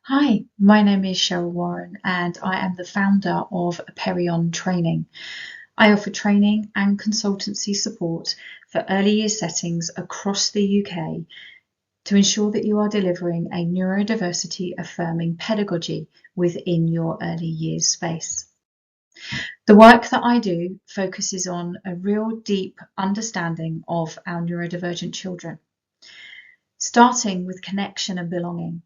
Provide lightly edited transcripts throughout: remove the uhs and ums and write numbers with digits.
Hi, my name is Cheryl Warren and I am the founder of Perion Training. I offer training and consultancy support for early years settings across the UK to ensure that you are delivering a neurodiversity-affirming pedagogy within your early years space. The work that I do focuses on a real deep understanding of our neurodivergent children, starting with connection and belonging.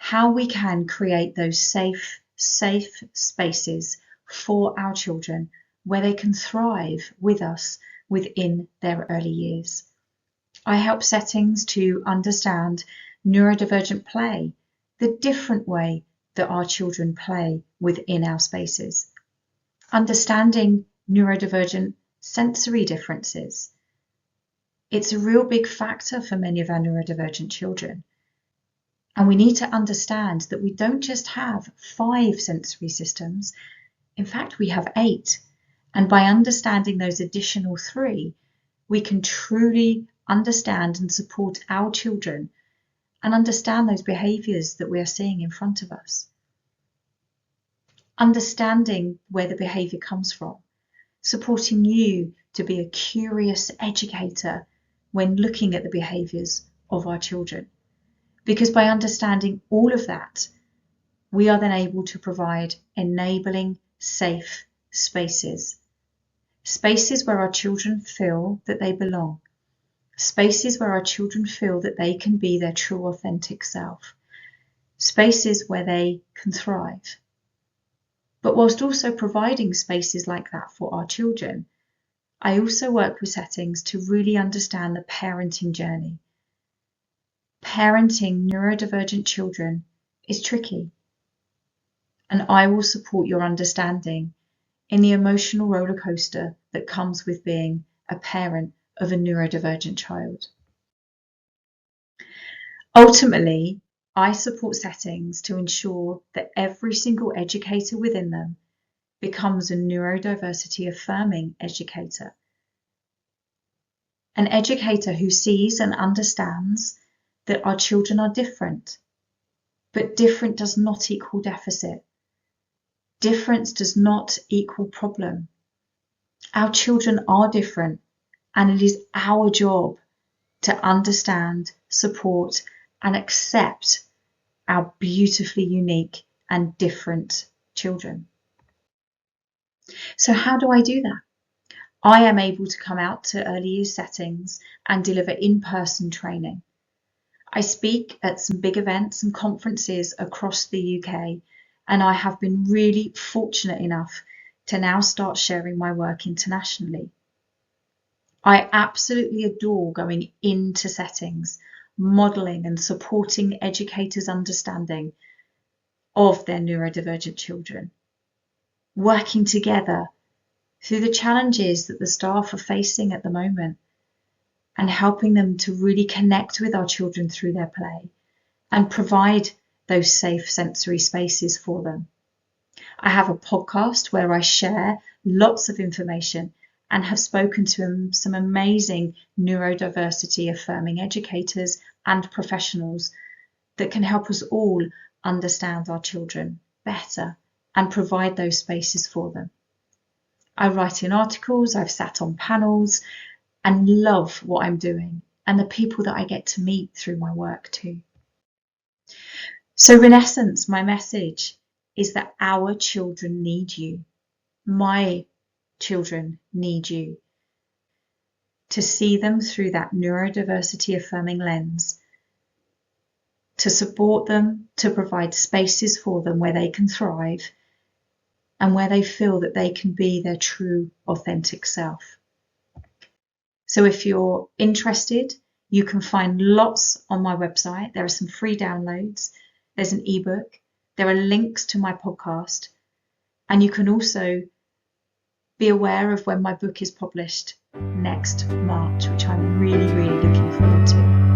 How we can create those safe spaces for our children where they can thrive with us within their early years. I help settings to understand neurodivergent play, the different way that our children play within our spaces. Understanding neurodivergent sensory differences. It's a real big factor for many of our neurodivergent children. And we need to understand that we don't just have 5 sensory systems. In fact, we have 8. And by understanding those additional 3, we can truly understand and support our children and understand those behaviours that we are seeing in front of us. Understanding where the behaviour comes from, supporting you to be a curious educator when looking at the behaviours of our children. Because by understanding all of that, we are then able to provide enabling, safe spaces. Spaces where our children feel that they belong. Spaces where our children feel that they can be their true authentic self. Spaces where they can thrive. But whilst also providing spaces like that for our children, I also work with settings to really understand the parenting journey. Parenting neurodivergent children is tricky, and I will support your understanding in the emotional roller coaster that comes with being a parent of a neurodivergent child. Ultimately, I support settings to ensure that every single educator within them becomes a neurodiversity-affirming educator. An educator who sees and understands that our children are different, but different does not equal deficit. Difference does not equal problem. Our children are different, and it is our job to understand, support, and accept our beautifully unique and different children. So how do I do that? I am able to come out to early years settings and deliver in-person training. I speak at some big events and conferences across the UK, and I have been really fortunate enough to now start sharing my work internationally. I absolutely adore going into settings, modelling and supporting educators' understanding of their neurodivergent children, working together through the challenges that the staff are facing at the moment, and helping them to really connect with our children through their play and provide those safe sensory spaces for them. I have a podcast where I share lots of information and have spoken to some amazing neurodiversity-affirming educators and professionals that can help us all understand our children better and provide those spaces for them. I write in articles, I've sat on panels, and love what I'm doing and the people that I get to meet through my work too. So in essence, my message is that our children need you. My children need you to see them through that neurodiversity affirming lens, to support them, to provide spaces for them where they can thrive and where they feel that they can be their true authentic self. So if you're interested, you can find lots on my website. There are some free downloads. There's an ebook. There are links to my podcast. And you can also be aware of when my book is published next March, which I'm really, really looking forward to.